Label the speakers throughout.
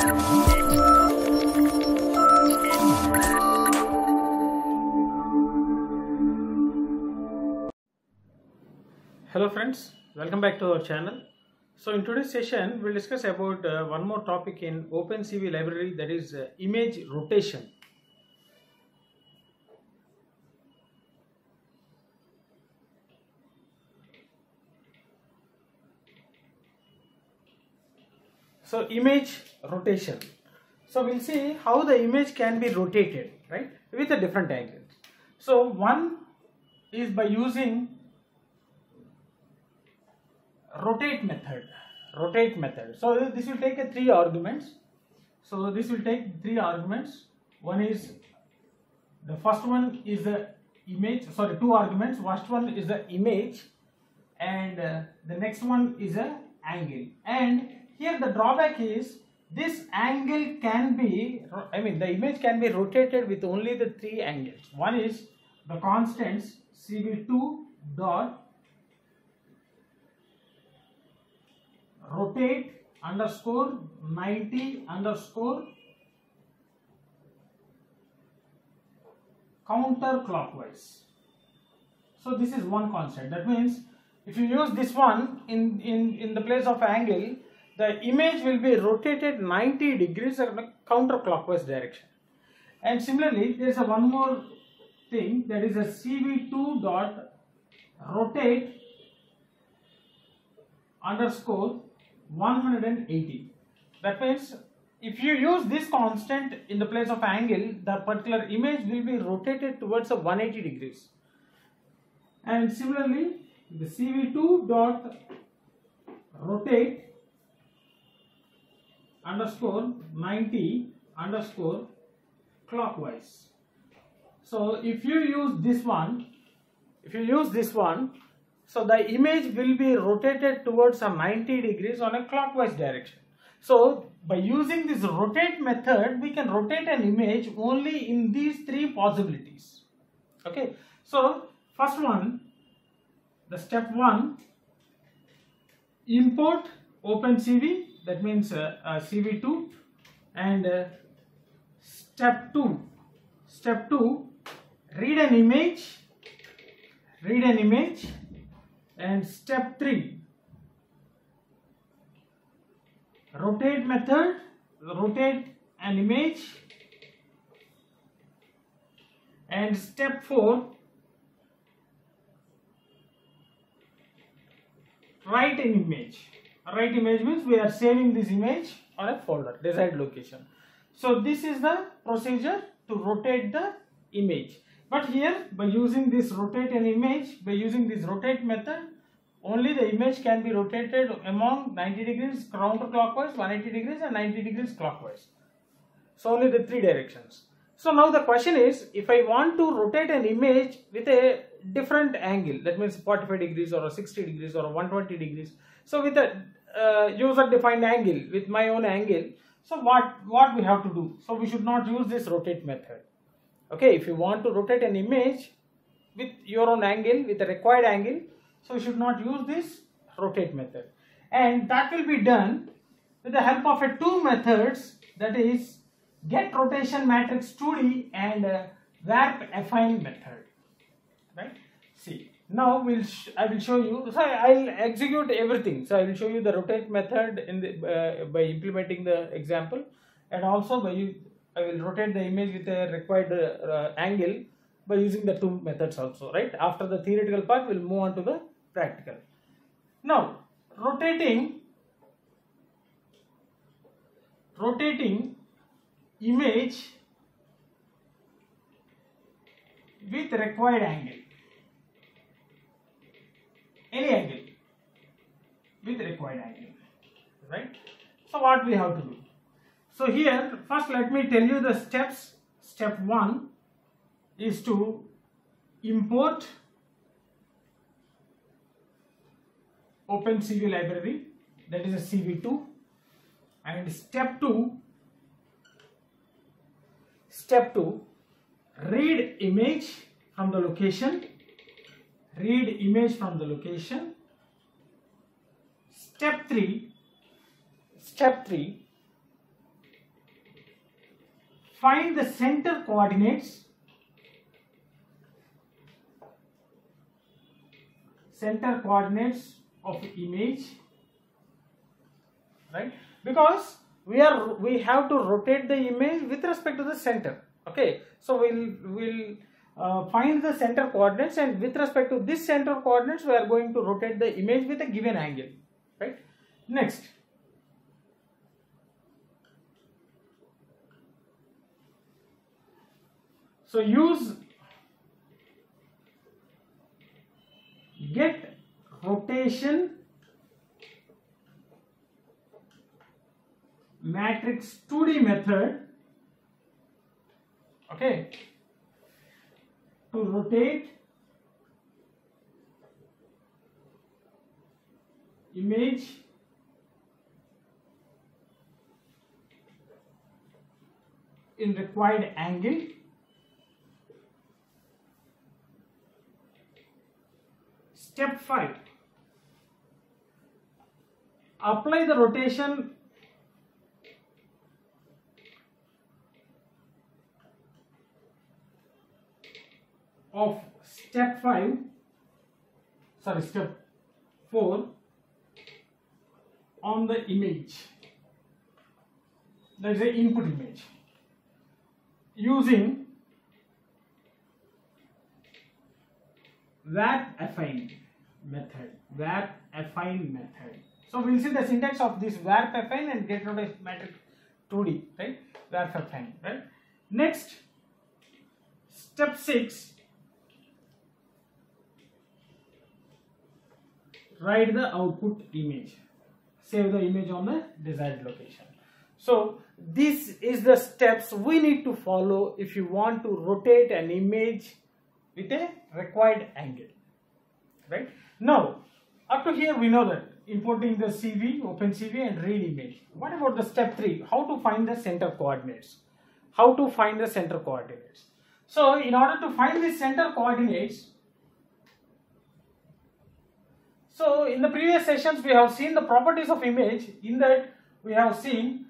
Speaker 1: Hello friends, welcome back to our channel. So in today's session we'll discuss about one more topic in OpenCV library, that is image rotation. So image rotation. So we'll see how the image can be rotated, right, with a different angles. So one is by using rotate method. So this will take three arguments. One is, the first one is the image, two arguments. First one is the image and the next one is a angle. And here the drawback is this angle can be, the image can be rotated with only the three angles. One is the constants CV2 dot rotate underscore 90 underscore counterclockwise. So this is one constant. That means if you use this one in the place of angle, the image will be rotated 90 degrees in a counterclockwise direction. And similarly, there is one more thing, that is a CV2 dot rotate underscore 180. That means if you use this constant in the place of angle, the particular image will be rotated towards a 180 degrees. And similarly, the CV2 dot rotate underscore 90 underscore clockwise. So if you use this one, so the image will be rotated towards a 90 degrees on a clockwise direction. So by using this rotate method, we can rotate an image only in these three possibilities. Okay. So first one, the step one, import OpenCV, that means CV2, and step two, read an image, and step 3, rotate method, rotate an image, and step 4, write an image. Write image means we are saving this image on a folder, desired location. So this is the procedure to rotate the image. But here, by using this rotate an image, by using this rotate method, only the image can be rotated among 90 degrees counterclockwise, 180 degrees and 90 degrees clockwise. So only the three directions. So now the question is, if I want to rotate an image with a different angle, that means 45 degrees or 60 degrees or 120 degrees. So with a user defined angle, with my own angle, so what we have to do? So we should not use this rotate method. Okay, if you want to rotate an image with your own angle, with a required angle, so you should not use this rotate method. And that will be done with the help of two methods, that is getRotationMatrix2D and warpAffine method. Right? See, now I will show you. So I will execute everything. So I will show you the rotate method in the by implementing the example, and also I will rotate the image with a required angle by using the two methods also, right? After the theoretical part, we will move on to the practical. Now, rotating image with required angle, any angle with required angle, right? So what we have to do? So here, first let me tell you the steps. Step 1 is to import OpenCV library, that is a CV2, and step 2, read image from the location, Step 3, find the center coordinates of image, right? Because we have to rotate the image with respect to the center. Okay, so we'll find the center coordinates, and with respect to this center coordinates we are going to rotate the image with a given angle, right? Next, so use getRotationMatrix2D method, okay, to rotate image in required angle. Step 5. Apply the rotation of step 4 on the image, that is the input image, using warpAffine method. So we'll see the syntax of this warpAffine and getRotationMatrix2D, right? warpAffine, right? Next, step 6. Write the output image. Save the image on the desired location. So this is the steps we need to follow if you want to rotate an image with a required angle, right? Now, up to here we know that importing the CV, OpenCV and read image. What about the step 3? How to find the center coordinates? So in order to find the center coordinates, so in the previous sessions we have seen the properties of image. In that we have seen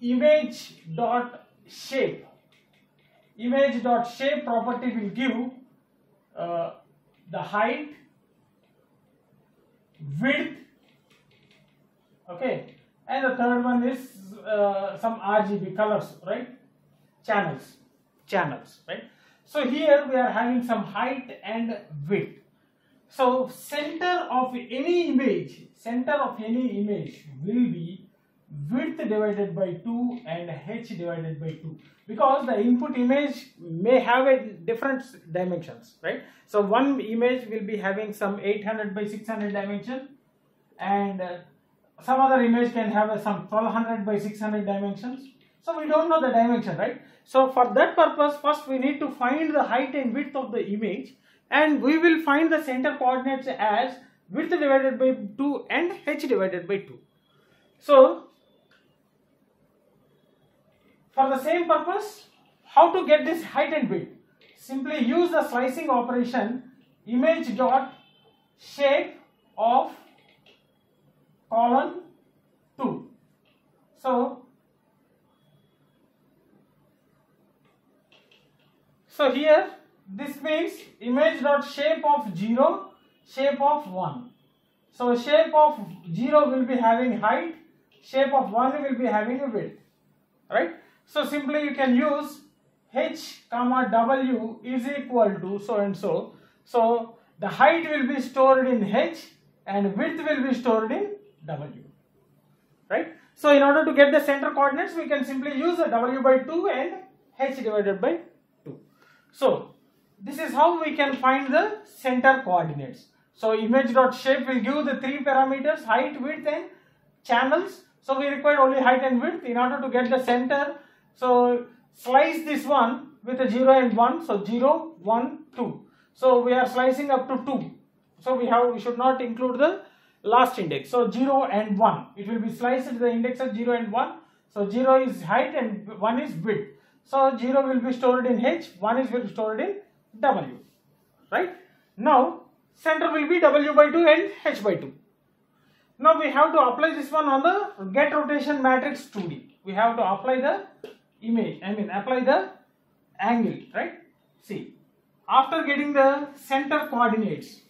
Speaker 1: image.shape. Image.shape property will give the height, width, okay, and the third one is some RGB colors, right? Channels, right? So here we are having some height and width. So center of any image will be width divided by 2 and h divided by 2, because the input image may have a different dimensions, right? So one image will be having some 800 by 600 dimension, and some other image can have some 1200 by 600 dimensions. So we don't know the dimension, right? So for that purpose, first we need to find the height and width of the image, and we will find the center coordinates as width divided by 2 and h divided by 2. So for the same purpose, how to get this height and width? Simply use the slicing operation, image dot shape of colon 2. So here this means image dot shape of 0, shape of 1. So shape of 0 will be having height, shape of 1 will be having a width, right? So simply you can use h comma w is equal to so and so. So the height will be stored in h and width will be stored in w, right? So in order to get the center coordinates, we can simply use the w by 2 and h divided by 2. So this is how we can find the center coordinates. So image dot shape will give the 3 parameters, height, width and channels. So we require only height and width in order to get the center. So slice this one with a 0 and 1. So 0, 1, 2. So we are slicing up to 2. So we should not include the last index. So 0 and 1. It will be sliced at the indexes 0 and 1. So 0 is height and 1 is width. So 0 will be stored in h, 1 is will be stored in w. Right? Now center will be w by 2 and h by 2. Now we have to apply this one on the getRotationMatrix2D. We have to apply the image, apply the angle, right? See, after getting the center coordinates,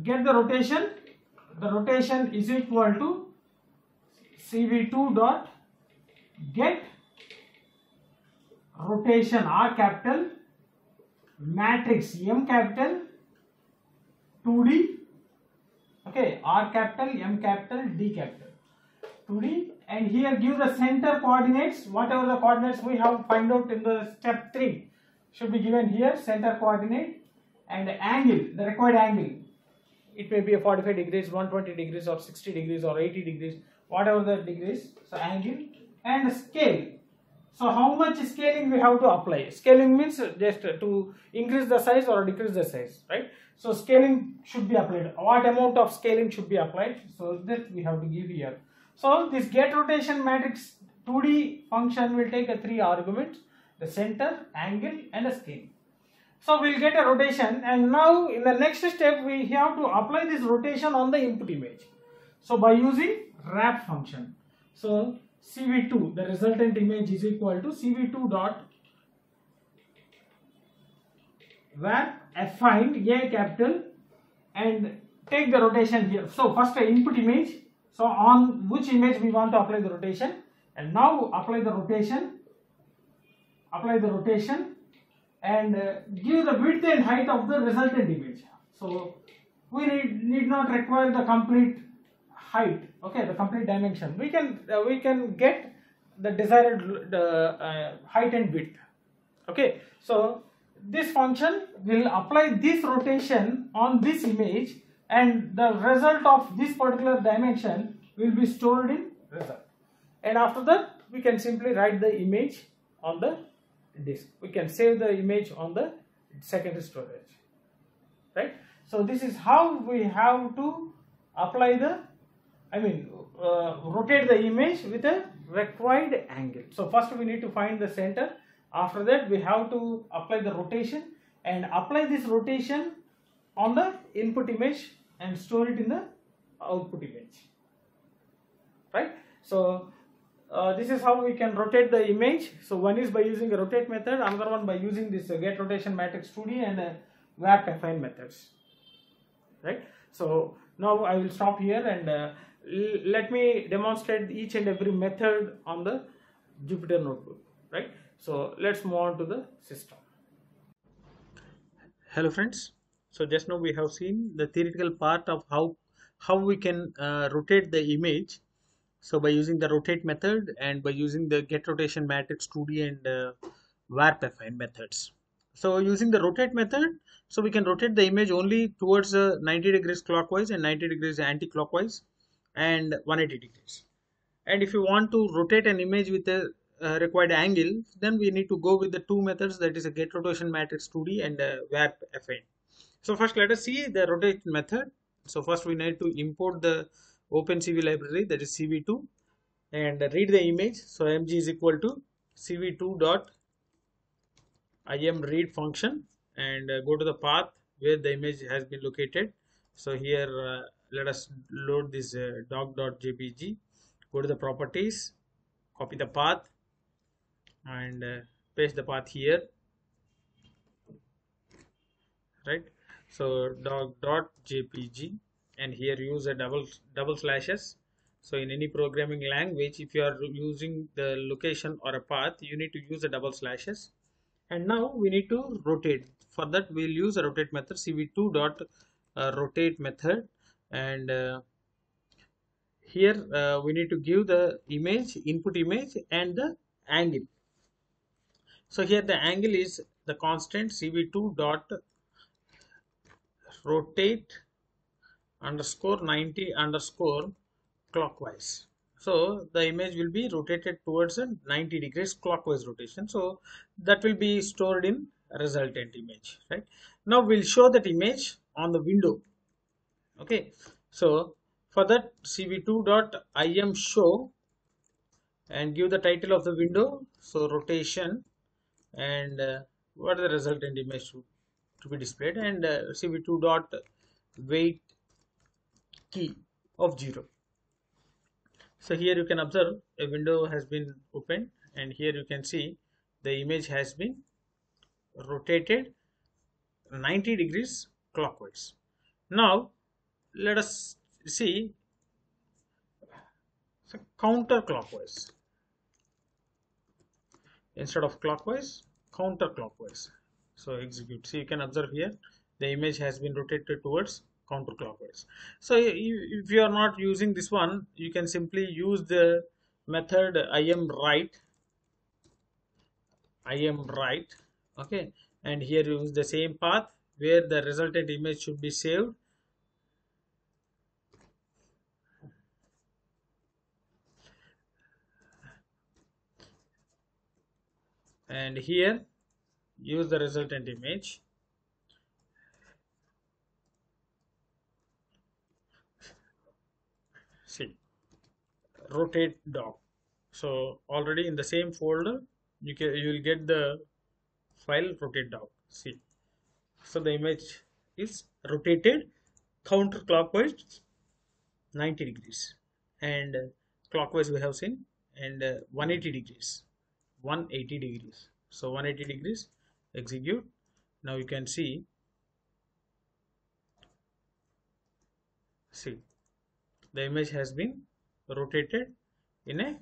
Speaker 1: get the rotation. The rotation is equal to CV2 dot get rotation R capital matrix M capital 2D, okay, R capital M capital D capital 2D, and here give the center coordinates, whatever the coordinates we have find out in the step 3 should be given here, center coordinate, and angle, the required angle. It may be a 45 degrees, 120 degrees, or 60 degrees, or 80 degrees, whatever the degrees. So angle and scale. So how much scaling we have to apply? Scaling means just to increase the size or decrease the size, right? So scaling should be applied. What amount of scaling should be applied? So that we have to give here. So this get rotation matrix 2D function will take 3 arguments: the center, angle, and a scale. So we'll get a rotation, and now in the next step we have to apply this rotation on the input image. So by using wrap function. So CV2, the resultant image, is equal to CV2 dot warpAffine A capital, and take the rotation here. So first input image. So on which image we want to apply the rotation, and now apply the rotation. And give the width and height of the resultant image. So we need not require the complete height, okay, the complete dimension. We can get the desired height and width, okay. So this function will apply this rotation on this image, and the result of this particular dimension will be stored in result. And after that we can simply write the image on the disk. We can save the image on the secondary storage, right? So this is how we have to apply the, rotate the image with a required angle. So first we need to find the center. After that we have to apply the rotation, and apply this rotation on the input image and store it in the output image, right? So this is how we can rotate the image. So one is by using a rotate method, another one by using this getRotationMatrix2D and warpAffine methods, right? So now I will stop here, and let me demonstrate each and every method on the Jupyter notebook, right? So let's move on to the system. Hello friends. So just now we have seen the theoretical part of how we can rotate the image. So by using the rotate method and by using the getRotationMatrix2D and warpAffine methods. So using the rotate method, so we can rotate the image only towards 90 degrees clockwise and 90 degrees anti-clockwise and 180 degrees. And if you want to rotate an image with a required angle, then we need to go with the two methods, that is a getRotationMatrix2D and warpAffine. So first let us see the rotate method. So first we need to import the OpenCV library, that is CV2, and read the image. So mg is equal to CV2 dot imRead function, and go to the path where the image has been located. So here let us load this doc.jpg. Go to the properties, copy the path, and paste the path here, right? So doc.jpg, and here use a double slashes. So in any programming language, if you are using the location or a path, you need to use the double slashes. And now we need to rotate. For that we'll use a rotate method, cv2 dot rotate method, and here we need to give the image, input image, and the angle. So here the angle is the constant cv2 dot rotate underscore 90 underscore clockwise. So the image will be rotated towards a 90 degrees clockwise rotation. So that will be stored in resultant image, right? Now we'll show that image on the window. Okay, so for that cv2 dot im show, and give the title of the window, so rotation, and what is the resultant image to be displayed, and cv2 dot wait key of 0. So here you can observe a window has been opened, and here you can see the image has been rotated 90 degrees clockwise. Now let us see counterclockwise. Instead of clockwise, counterclockwise. So execute. See, you can observe here the image has been rotated towards counterclockwise. So if you are not using this one, you can simply use the method I am right. Okay, and here you use the same path where the resultant image should be saved. And here use the resultant image. See, rotate dock. So already in the same folder you will get the file rotate dock. See, so the image is rotated counterclockwise 90 degrees, and clockwise we have seen, and 180 degrees. So 180 degrees. Execute. Now you can see the image has been rotated in a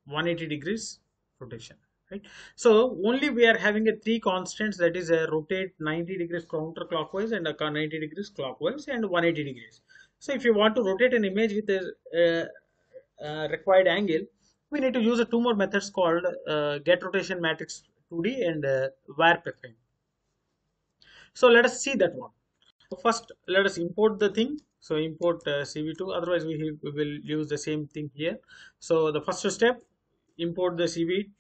Speaker 1: 180 degrees rotation, right? So only we are having a 3 constants, that is a rotate 90 degrees counterclockwise and a 90 degrees clockwise and 180 degrees. So if you want to rotate an image with a required angle, we need to use 2 more methods called getRotationMatrix2D and warpAffine. So let us see that one. First let us import the thing. So import CV2, otherwise we will use the same thing here. So the first step, import the CV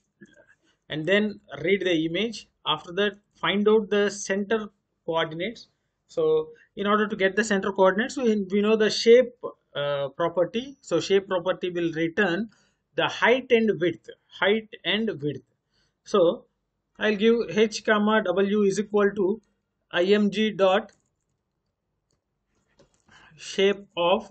Speaker 1: and then read the image. After that, find out the center coordinates. So in order to get the center coordinates, we know the shape property. So shape property will return the height and width. So I'll give h comma w is equal to img dot shape of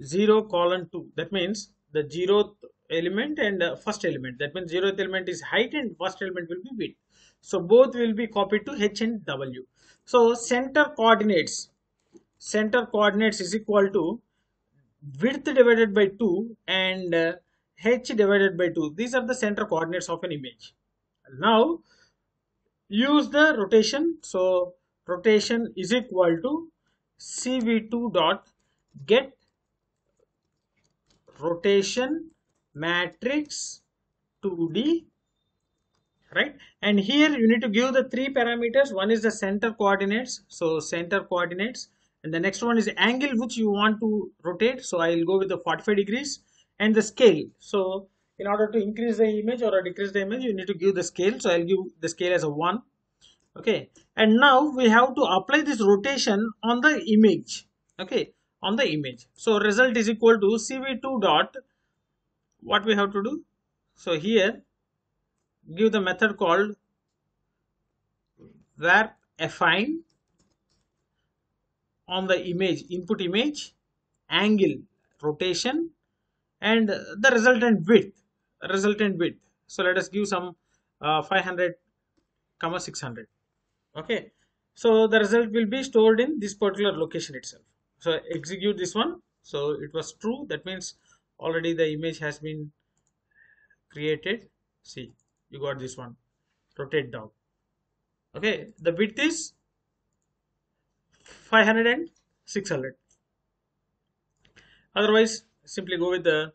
Speaker 1: 0:2. That means the 0th element and first element. That means 0th element is height and first element will be width. So both will be copied to h and w. So center coordinates is equal to width divided by 2 and h divided by 2. These are the center coordinates of an image. Now use the rotation. So rotation is equal to cv2 dot get rotation matrix 2D, right? And here you need to give the 3 parameters. One is the center coordinates, so center coordinates, and the next one is the angle which you want to rotate. So I will go with the 45 degrees, and the scale. So in order to increase the image or decrease the image, you need to give the scale. So I'll give the scale as a 1. Okay, and now we have to apply this rotation on the image. Okay, on the image. So result is equal to cv2 dot, what we have to do. So here give the method called warpAffine on the image, input image, angle, rotation, and the resultant width. So let us give some 500 comma 600. Okay, so the result will be stored in this particular location itself. So execute this one. So it was true. That means already the image has been created. See, you got this one. Rotate down. Okay, the width is 500 and 600. Otherwise, simply go with the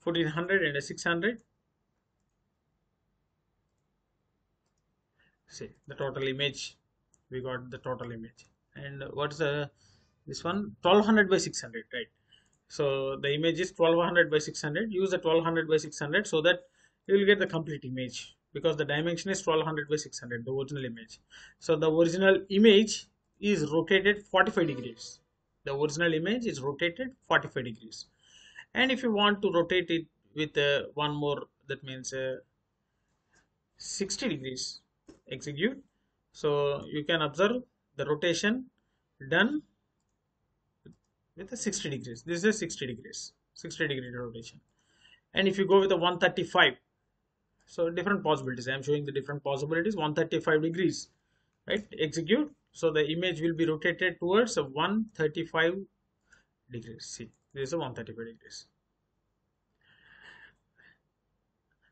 Speaker 1: 1400 and 600. See the total image. We got the total image. And what's this one? 1200 by 600, right? So the image is 1200 by 600. Use the 1200 by 600 so that you will get the complete image, because the dimension is 1200 by 600, the original image. So the original image is rotated 45 degrees. The original image is rotated 45 degrees. And if you want to rotate it with one more, that means 60 degrees, execute. So you can observe the rotation done with a 60 degrees. This is a 60 degrees, 60-degree rotation. And if you go with a 135, so different possibilities. I am showing the different possibilities. 135 degrees, right? Execute. So the image will be rotated towards a 135 degrees. See, this is a 135 degrees.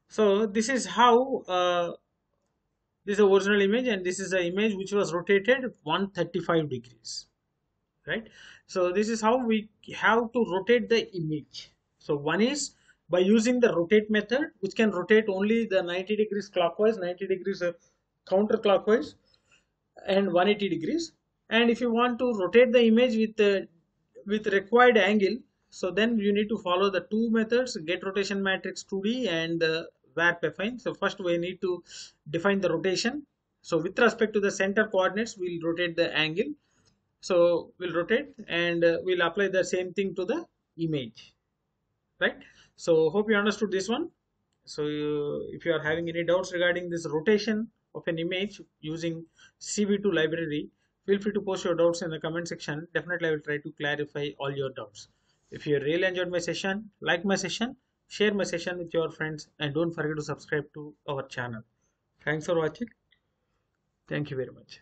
Speaker 1: So this is how this is the original image, and this is the image which was rotated 135 degrees, right? So this is how we have to rotate the image. So one is by using the rotate method, which can rotate only the 90 degrees clockwise, 90 degrees counterclockwise, and 180 degrees. And if you want to rotate the image with required angle, so then you need to follow the two methods, getRotationMatrix2D and warpAffine. So first we need to define the rotation. So with respect to the center coordinates, we'll rotate the angle. So we'll rotate and we'll apply the same thing to the image, right? So hope you understood this one. So if you are having any doubts regarding this rotation of an image using CV2 library, feel free to post your doubts in the comment section. Definitely I will try to clarify all your doubts. If you really enjoyed my session, like my session, share my session with your friends, and don't forget to subscribe to our channel. Thanks for watching. Thank you very much.